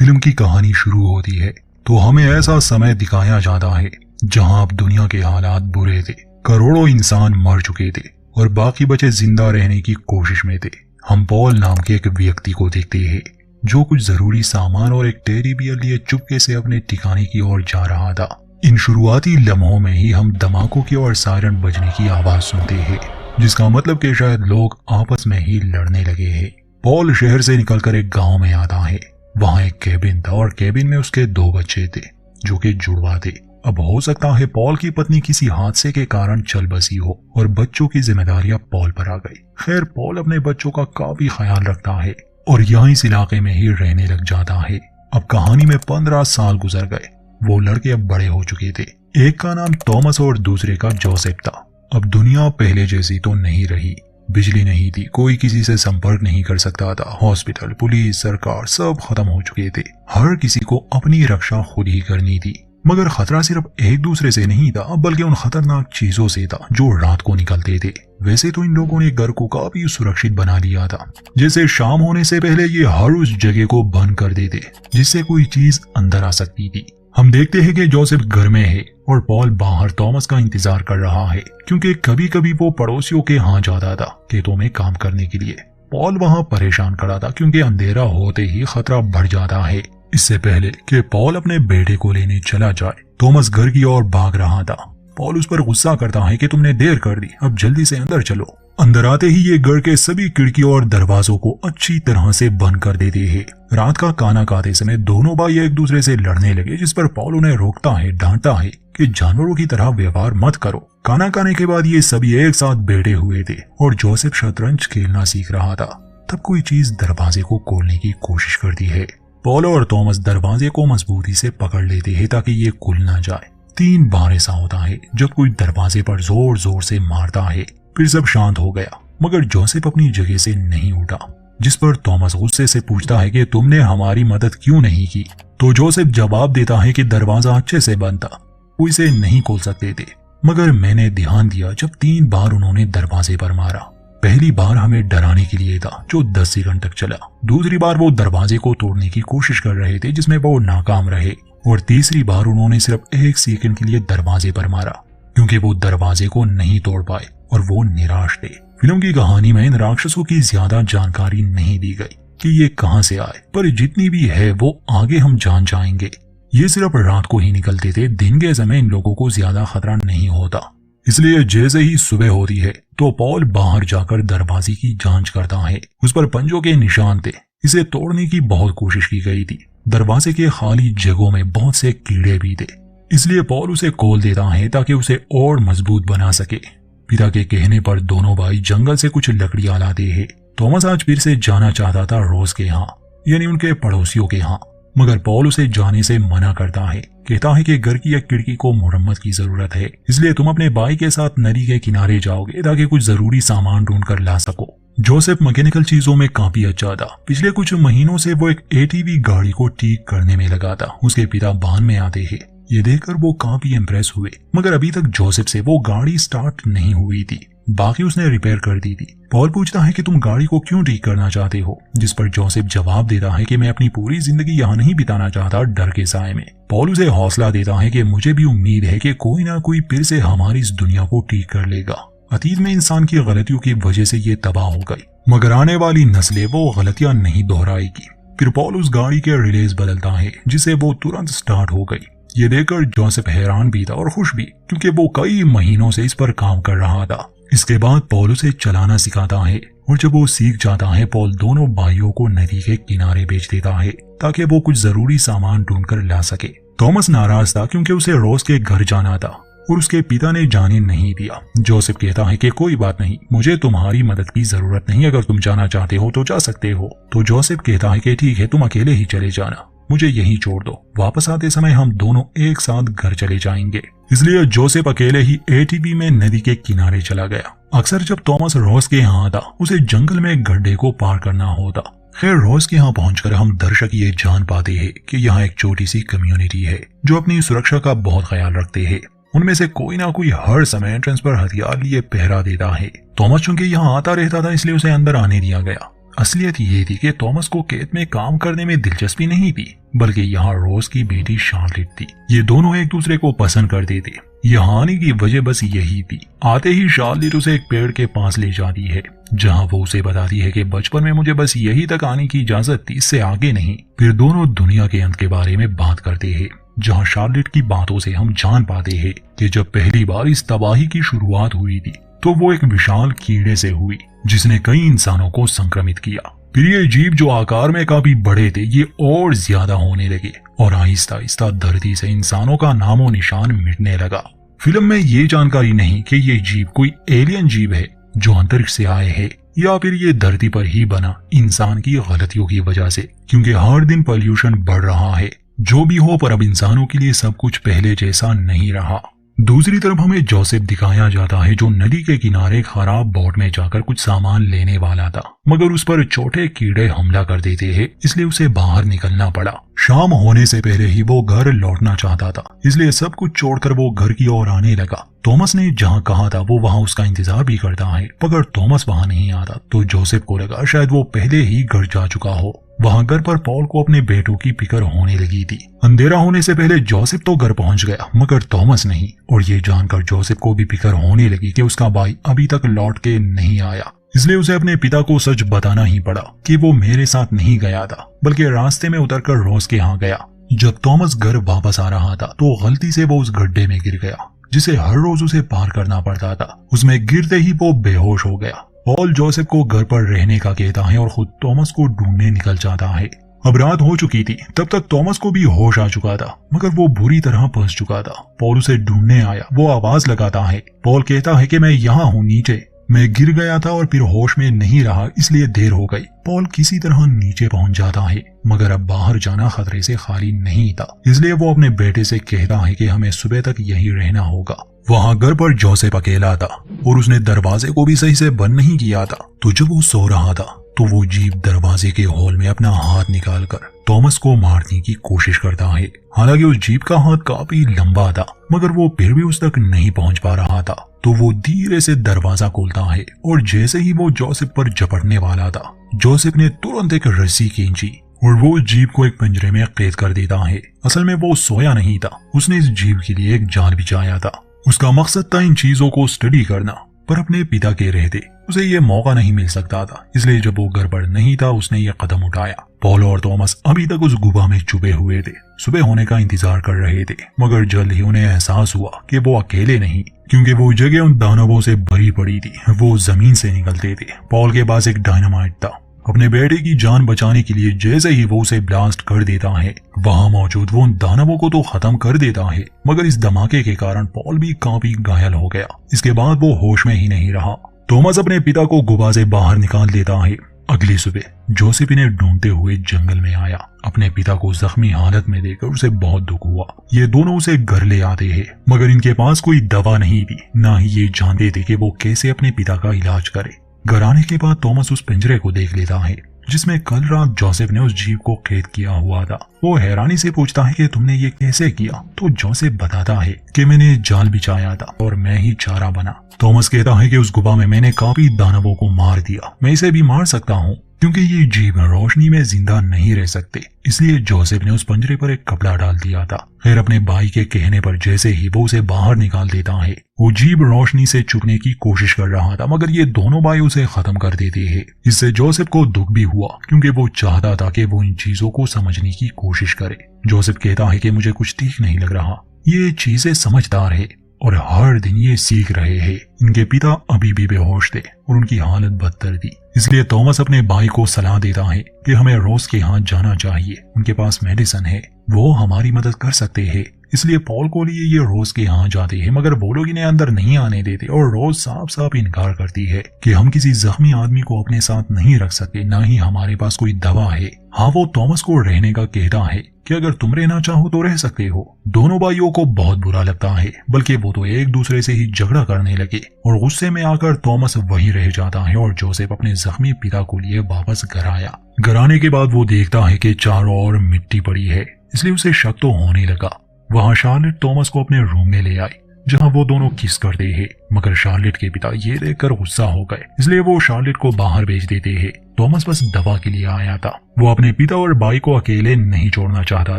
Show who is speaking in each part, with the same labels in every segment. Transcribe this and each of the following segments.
Speaker 1: Film की कहानी शुरू होती है तो हमें ऐसा समय दिखाया जाता है जहां अब दुनिया के हालात बुरे थे। करोड़ों इंसान मर चुके थे और बाकी बचे जिंदा रहने की कोशिश में थे। हम पॉल नाम के एक व्यक्ति को देखते हैं जो कुछ जरूरी सामान और एक टेडी बियर लिए चुपके से अपने ठिकाने की ओर जा रहा था। इन शुरुआती लम्हों में ही हम धमाकों की और सायरन बजने की आवाज सुनते हैं, जिसका मतलब कि शायद लोग आपस में ही लड़ने लगे हैं। पॉल शहर से निकलकर एक गांव में आता है। वहां एक केबिन था और केबिन में उसके 2 बच्चे थे जो कि जुड़वा थे। अब हो सकता है पॉल की पत्नी किसी हादसे के कारण चल बसी हो और बच्चों की जिम्मेदारियां पॉल पर आ गई। खैर, पॉल अपने बच्चों का काफी ख्याल रखता है और यहाँ इस इलाके में ही रहने लग जाता है। अब कहानी में 15 साल गुजर गए। वो लड़के अब बड़े हो चुके थे। एक का नाम थॉमस और दूसरे का जोसेफ था। अब दुनिया पहले जैसी तो नहीं रही। बिजली नहीं थी, कोई किसी से संपर्क नहीं कर सकता था। हॉस्पिटल, पुलिस, सरकार सब खत्म हो चुके थे। हर किसी को अपनी रक्षा खुद ही करनी थी। मगर खतरा सिर्फ एक दूसरे से नहीं था, बल्कि उन खतरनाक चीजों से था जो रात को निकलते थे। वैसे तो इन लोगों ने घर को काफी सुरक्षित बना लिया था। जैसे शाम होने से पहले ये हर उस जगह को बंद कर देते जिससे कोई चीज अंदर आ सकती थी। हम देखते हैं कि जोसेफ घर में है और पॉल बाहर थॉमस का इंतजार कर रहा है, क्योंकि कभी कभी वो पड़ोसियों के यहाँ जाता था खेतों में काम करने के लिए। पॉल वहाँ परेशान खड़ा था क्योंकि अंधेरा होते ही खतरा बढ़ जाता है। इससे पहले कि पॉल अपने बेटे को लेने चला जाए, थॉमस घर की ओर भाग रहा था। पॉल उस पर गुस्सा करता है कि तुमने देर कर दी, अब जल्दी से अंदर चलो। अंदर आते ही ये घर के सभी खिड़कियों और दरवाजों को अच्छी तरह से बंद कर देते हैं। रात का खाना खाते समय दोनों भाई एक दूसरे से लड़ने लगे, जिस पर पॉल उन्हें रोकता है, डांटता है कि जानवरों की तरह व्यवहार मत करो। खाना खाने के बाद ये सभी एक साथ बैठे हुए थे और जोसेफ शतरंज खेलना सीख रहा था। तब कोई चीज दरवाजे को खोलने की कोशिश करती है। पॉल और थॉमस दरवाजे को मजबूती से पकड़ लेते हैं ताकि ये खुल ना जाए। 3 बार ऐसा होता है जब कोई दरवाजे पर जोर जोर से मारता है। फिर सब शांत हो गया, मगर जोसेफ अपनी जगह से नहीं उठा, जिस पर थॉमस गुस्से से पूछता है कि तुमने हमारी मदद क्यों नहीं की। तो जोसेफ जवाब देता है कि दरवाजा अच्छे से बंद था, वो इसे नहीं खोल सकते थे। मगर मैंने ध्यान दिया जब 3 बार उन्होंने दरवाजे पर मारा। पहली बार हमें डराने के लिए था जो 10 सेकंड तक चला। दूसरी बार वो दरवाजे को तोड़ने की कोशिश कर रहे थे जिसमें वो नाकाम रहे। और तीसरी बार उन्होंने सिर्फ 1 सेकंड के लिए दरवाजे पर मारा क्योंकि वो दरवाजे को नहीं तोड़ पाए और वो निराश थे। फिल्म की कहानी में इन राक्षसों की ज्यादा जानकारी नहीं दी गई कि ये कहां से आए, पर जितनी भी है वो आगे हम जान जाएंगे। ये सिर्फ रात को ही निकलते थे, दिन के समय इन लोगों को ज्यादा खतरा नहीं होता। इसलिए जैसे ही सुबह होती है तो पॉल बाहर जाकर दरवाजे की जांच करता है। उस पर पंजों के निशान थे। इसे तोड़ने की बहुत कोशिश की गई थी। दरवाजे के खाली जगहों में बहुत से कीड़े भी थे, इसलिए पॉल उसे खोल देता है ताकि उसे और मजबूत बना सके। पिता के कहने पर दोनों भाई जंगल से कुछ लकड़ियां लाते हैं। थॉमस आज फिर से जाना चाहता था रोज के यहाँ, यानी उनके पड़ोसियों के यहाँ, मगर पॉल उसे जाने से मना करता है। कहता है कि घर की एक खिड़की को मुरम्मत की जरूरत है, इसलिए तुम अपने भाई के साथ नदी के किनारे जाओगे ताकि कुछ जरूरी सामान ढूंढ कर ला सको। जोसेफ मैकेनिकल चीजों में काफी अच्छा था। पिछले कुछ महीनों से वो एक एटीवी गाड़ी को ठीक करने में लगा था। उसके पिता बान में आते हैं। ये देखकर वो काफी इम्प्रेस हुए, मगर अभी तक जोसेफ से वो गाड़ी स्टार्ट नहीं हुई थी। बाकी उसने रिपेयर कर दी थी। पॉल पूछता है कि तुम गाड़ी को क्यों ठीक करना चाहते हो, जिस पर जोसेफ जवाब देता है कि मैं अपनी पूरी जिंदगी यहाँ नहीं बिताना चाहता डर के साए में। पॉल उसे हौसला देता है कि मुझे भी उम्मीद है कि कोई ना कोई फिर से हमारी इस दुनिया को ठीक कर लेगा। अतीत में इंसान की गलतियों की वजह से ये तबाह हो गई, मगर आने वाली नस्लें वो गलतियां नहीं दोहराएगी। फिर पॉल उस गाड़ी के रिलेज बदलता है जिसे वो तुरंत स्टार्ट हो गई। ये देखकर जोसेफ हैरान भी था और खुश भी, क्योंकि वो कई महीनों से इस पर काम कर रहा था। इसके बाद पॉल उसे चलाना सिखाता है और जब वो सीख जाता है पॉल दोनों भाइयों को नदी के किनारे भेज देता है ताकि वो कुछ जरूरी सामान ढूंढ कर ला सके। थॉमस नाराज था क्योंकि उसे रोज के घर जाना था और उसके पिता ने जाने नहीं दिया। जोसेफ कहता है कि कोई बात नहीं, मुझे तुम्हारी मदद की जरूरत नहीं, अगर तुम जाना चाहते हो तो जा सकते हो। तो जोसेफ कहता है कि ठीक है, तुम अकेले ही चले जाना, मुझे यहीं छोड़ दो, वापस आते समय हम दोनों एक साथ घर चले जाएंगे। इसलिए जोसेफ अकेले ही एटीवी में नदी के किनारे चला गया। अक्सर जब थॉमस रोज के यहाँ आता, उसे जंगल में गड्ढे को पार करना होता। खैर, रोज के यहाँ पहुंचकर हम दर्शक ये जान पाते हैं कि यहाँ एक छोटी सी कम्युनिटी है जो अपनी सुरक्षा का बहुत ख्याल रखते हैं। उनमें से कोई ना कोई हर समय एंट्रेंस पर हथियार लिए पहरा देता है। थॉमस चूंकि यहाँ आता रहता था इसलिए उसे अंदर आने दिया गया। असलियत ये थी कि थॉमस को खेत में काम करने में दिलचस्पी नहीं थी। बल्कि यहाँ रोज की बेटी शार्लेट थी। ये दोनों एक दूसरे को पसंद करते थे। यहाँ आने की वजह बस यही थी। आते ही शार्लेट उसे एक पेड़ के पास ले जाती है, जहाँ वो उसे बताती है कि बचपन में मुझे बस यही तक आने की इजाजत थी, इससे आगे नहीं। फिर दोनों दुनिया के अंत के बारे में बात करते हैं, जहाँ शार्लेट की बातों से हम जान पाते हैं कि जब पहली बार इस तबाही की शुरुआत हुई थी तो वो एक विशाल कीड़े से हुई, जिसने कई इंसानों को संक्रमित किया। फिर ये जीव जो आकार में काफी बड़े थे, ये और ज्यादा होने लगे और आहिस्ता आहिस्ता धरती से इंसानों का नामो निशान मिटने लगा। फिल्म में ये जानकारी नहीं कि ये जीव कोई एलियन जीव है जो अंतरिक्ष से आए हैं, या फिर ये धरती पर ही बना इंसान की गलतियों की वजह से, क्योंकि हर दिन पॉल्यूशन बढ़ रहा है। जो भी हो, पर अब इंसानों के लिए सब कुछ पहले जैसा नहीं रहा। दूसरी तरफ हमें जोसेफ दिखाया जाता है, जो नदी के किनारे खराब बोट में जाकर कुछ सामान लेने वाला था, मगर उस पर छोटे कीड़े हमला कर देते हैं, इसलिए उसे बाहर निकलना पड़ा। शाम होने से पहले ही वो घर लौटना चाहता था, इसलिए सब कुछ छोड़कर वो घर की ओर आने लगा। थॉमस ने जहाँ कहा था वो वहाँ उसका इंतजार भी करता है, मगर थॉमस वहाँ नहीं आता तो जोसेफ को लगा शायद वो पहले ही घर जा चुका हो। वहाँ घर पर पॉल को अपने बेटों की फिक्र होने लगी थी। अंधेरा होने से पहले जोसेफ तो घर पहुंच गया, मगर थॉमस नहीं, और ये जानकर जोसेफ को भी फिक्र होने लगी कि उसका भाई अभी तक लौट के नहीं आया। इसलिए उसे अपने पिता को सच बताना ही पड़ा कि वो मेरे साथ नहीं गया था, बल्कि रास्ते में उतरकर रोज के यहाँ गया। जब थॉमस घर वापस आ रहा था तो गलती से वो उस गड्ढे में गिर गया, जिसे हर रोज उसे पार करना पड़ता था। उसमें गिरते ही वो बेहोश हो गया। पॉल जोसेफ को घर पर रहने का कहता है और खुद थॉमस को ढूंढने निकल जाता है। अब रात हो चुकी थी, तब तक थॉमस को भी होश आ चुका था, मगर वो बुरी तरह फंस चुका था। पॉल उसे ढूंढने आया, वो आवाज लगाता है। पॉल कहता है कि मैं यहाँ हूँ नीचे, मैं गिर गया था और फिर होश में नहीं रहा, इसलिए देर हो गई। पॉल किसी तरह नीचे पहुंच जाता है, मगर अब बाहर जाना खतरे से खाली नहीं था, इसलिए वो अपने बेटे से कहता है कि हमें सुबह तक यहीं रहना होगा। वहाँ घर पर जोसेफ अकेला था और उसने दरवाजे को भी सही से बंद नहीं किया था। तो जब वो सो रहा था तो वो जीव दरवाजे के होल में अपना हाथ निकालकर थॉमस को मारने की कोशिश करता है। हालांकि उस जीव का हाथ काफी लंबा था, मगर वो फिर भी उस तक नहीं पहुंच पा रहा था। तो वो धीरे से दरवाजा खोलता है और जैसे ही वो जोसेफ पर झपटने वाला था, जोसेफ ने तुरंत एक रस्सी खींची और वो जीव को एक पिंजरे में कैद कर देता है। असल में वो सोया नहीं था, उसने इस जीव के लिए एक जाल बिछाया था। उसका मकसद था इन चीजों को स्टडी करना, पर अपने पिता के रहते उसे ये मौका नहीं मिल सकता था, इसलिए जब वो घर पर नहीं था उसने ये कदम उठाया। पॉल और थॉमस अभी तक उस गुफा में छुपे हुए थे, सुबह होने का इंतजार कर रहे थे, मगर जल्द ही उन्हें एहसास हुआ कि वो अकेले नहीं, क्योंकि वो जगह उन दानवों से भरी पड़ी थी। वो जमीन से निकलते थे। पॉल के पास एक डायनामाइट था। अपने बेटे की जान बचाने के लिए जैसे ही वो उसे ब्लास्ट कर देता है, वहां मौजूद वो उन दानवों को तो खत्म कर देता है, मगर इस धमाके के कारण पॉल भी काफी घायल हो गया। इसके बाद वो होश में ही नहीं रहा। थॉमस अपने पिता को गुफा से बाहर निकाल देता है। अगली सुबह जोसेफ इन्हें ढूंढते हुए जंगल में आया। अपने पिता को जख्मी हालत में देखकर उसे बहुत दुख हुआ। ये दोनों उसे घर ले आते हैं, मगर इनके पास कोई दवा नहीं थी, ना ही ये जानते थे कि वो कैसे अपने पिता का इलाज करे। घर आने के बाद थॉमस उस पिंजरे को देख लेता है जिसमें कल रात जोसेफ ने उस जीव को कैद किया हुआ था। वो हैरानी से पूछता है कि तुमने ये कैसे किया? तो जोसेफ बताता है कि मैंने जाल बिछाया था और मैं ही चारा बना। थॉमस कहता है कि उस गुफा में मैंने काफी दानवों को मार दिया, मैं इसे भी मार सकता हूँ क्योंकि ये जीव रोशनी में जिंदा नहीं रह सकते, इसलिए जोसेफ ने उस पिंजरे पर एक कपड़ा डाल दिया था। खैर अपने भाई के कहने पर जैसे ही वो उसे बाहर निकाल देता है, वो जीव रोशनी से छुपने की कोशिश कर रहा था, मगर ये दोनों भाई उसे खत्म कर देते हैं। इससे जोसेफ को दुख भी हुआ क्योंकि वो चाहता था कि वो इन चीजों को समझने की कोशिश करे। जोसेफ कहता है कि मुझे कुछ ठीक नहीं लग रहा, ये चीजें समझदार है और हर दिन ये सीख रहे हैं। इनके पिता अभी भी बेहोश थे और उनकी हालत बदतर थी, इसलिए थॉमस अपने भाई को सलाह देता है कि हमें रोज के यहाँ जाना चाहिए, उनके पास मेडिसिन है, वो हमारी मदद कर सकते हैं। इसलिए पॉल को लिए ये रोज के यहाँ जाते हैं, मगर वो लोग इन्हें अंदर नहीं आने देते और रोज साफ साफ इनकार करती है कि हम किसी जख्मी आदमी को अपने साथ नहीं रख सकते, ना ही हमारे पास कोई दवा है। हाँ, वो थॉमस को रहने का कहता है कि अगर तुम रहना चाहो तो रह सकते हो। दोनों भाइयों को बहुत बुरा लगता है, बल्कि वो तो एक दूसरे से ही झगड़ा करने लगे और गुस्से में आकर थॉमस वहीं रह जाता है और जोसेफ अपने जख्मी पिता को लिए वापस घर आया। घर आने के बाद वो देखता है कि चारों ओर मिट्टी पड़ी है, इसलिए उसे शक तो होने लगा। वहाँ शार्लेट थॉमस को अपने रूम में ले आई जहां वो दोनों किस करते हैं। मगर शार्लेट के पिता ये देखकर गुस्सा हो गए, इसलिए वो शार्लेट को बाहर भेज देते हैं। थॉमस बस दवा के लिए आया था, वो अपने पिता और भाई को अकेले नहीं छोड़ना चाहता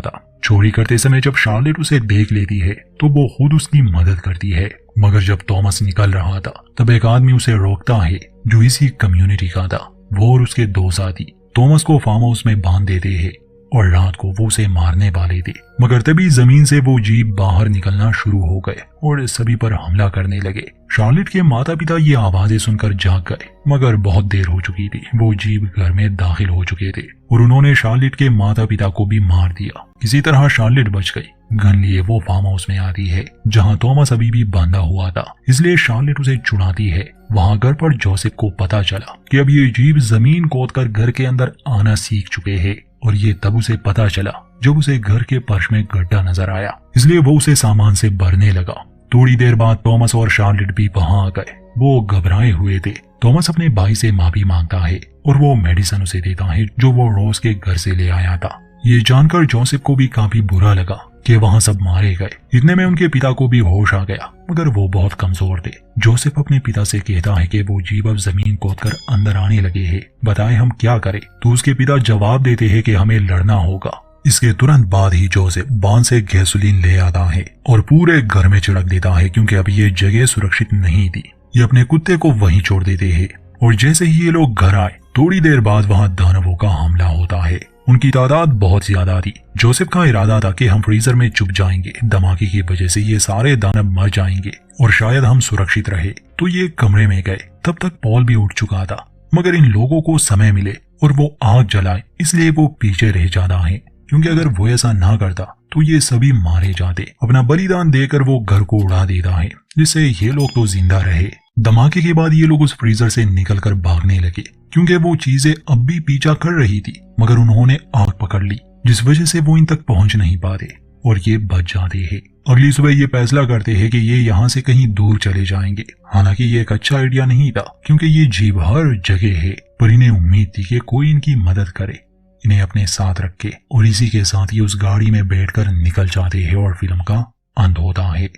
Speaker 1: था। चोरी करते समय जब शार्लेट उसे देख लेती है तो वो खुद उसकी मदद करती है। मगर जब थॉमस निकल रहा था तब एक आदमी उसे रोकता है जो इसी कम्युनिटी का था। वो और उसके दो साथी थॉमस को फार्म हाउस में बांध देते हैं और रात को वो उसे मारने वाले थे। मगर तभी जमीन से वो जीव बाहर निकलना शुरू हो गए और सभी पर हमला करने लगे। शार्लेट के माता पिता ये आवाजें सुनकर जाग गए, मगर बहुत देर हो चुकी थी। वो जीव घर में दाखिल हो चुके थे और उन्होंने शार्लेट के माता पिता को भी मार दिया। किसी तरह शार्लेट बच गई। गन लिए वो फार्म हाउस में आती है जहां थॉमस अभी भी बांधा हुआ था, इसलिए शार्लेट उसे छुड़ाती है। वहां घर पर जोसेफ को पता चला कि अब ये जीव जमीन खोदकर घर के अंदर आना सीख चुके हैं और ये तब उसे पता चला जब उसे घर के फर्श में गड्ढा नजर आया, इसलिए वो उसे सामान से भरने लगा। थोड़ी देर बाद थॉमस और शार्लेट भी वहां आ गए। वो घबराए हुए थे। थॉमस अपने भाई से माफी मांगता है और वो मेडिसिन उसे देता है जो वो रोज के घर से ले आया था। ये जानकर जोसेफ को भी काफी बुरा लगा कि वहां सब मारे गए। इतने में उनके पिता को भी होश आ गया, मगर वो बहुत कमजोर थे। जोसेफ अपने पिता से कहता है कि वो जीव अब जमीन खोदकर अंदर आने लगे हैं, बताएं हम क्या करें। तो उसके पिता जवाब देते हैं कि हमें लड़ना होगा। इसके तुरंत बाद ही जोसेफ बांध से गैसोलीन ले आता है और पूरे घर में छिड़क देता है, क्योंकि अब ये जगह सुरक्षित नहीं थी। ये अपने कुत्ते को वहीं छोड़ देते हैं और जैसे ही ये लोग घर आए थोड़ी देर बाद वहां दानवों का हमला होता है। उनकी तादाद बहुत ज्यादा थी। जोसेफ का इरादा था कि हम फ्रीजर में छुप जाएंगे, धमाके की वजह से ये सारे दानव मर जाएंगे और शायद हम सुरक्षित रहे। तो ये कमरे में गए। तब तक पॉल भी उठ चुका था, मगर इन लोगों को समय मिले और वो आग जलाए, इसलिए वो पीछे रह जाता है, क्योंकि अगर वो ऐसा ना करता तो ये सभी मारे जाते। अपना बलिदान देकर वो घर को उड़ा देता है, जिससे ये लोग तो जिंदा रहे। धमाके के बाद ये लोग उस फ्रीजर से निकलकर भागने लगे, क्योंकि वो चीजें अब भी पीछा कर रही थी, मगर उन्होंने आग पकड़ ली, जिस वजह से वो इन तक पहुंच नहीं पाते और ये बच जाते हैं। अगली सुबह ये फैसला करते हैं कि ये यहाँ से कहीं दूर चले जाएंगे। हालांकि ये एक अच्छा आइडिया नहीं था, क्योंकि ये जीव हर जगह है, पर इन्हें उम्मीद थी कि कोई इनकी मदद करे, इन्हें अपने साथ रखे। और इसी के साथ ये उस गाड़ी में बैठकर निकल जाते हैं और फिल्म का अंत होता है।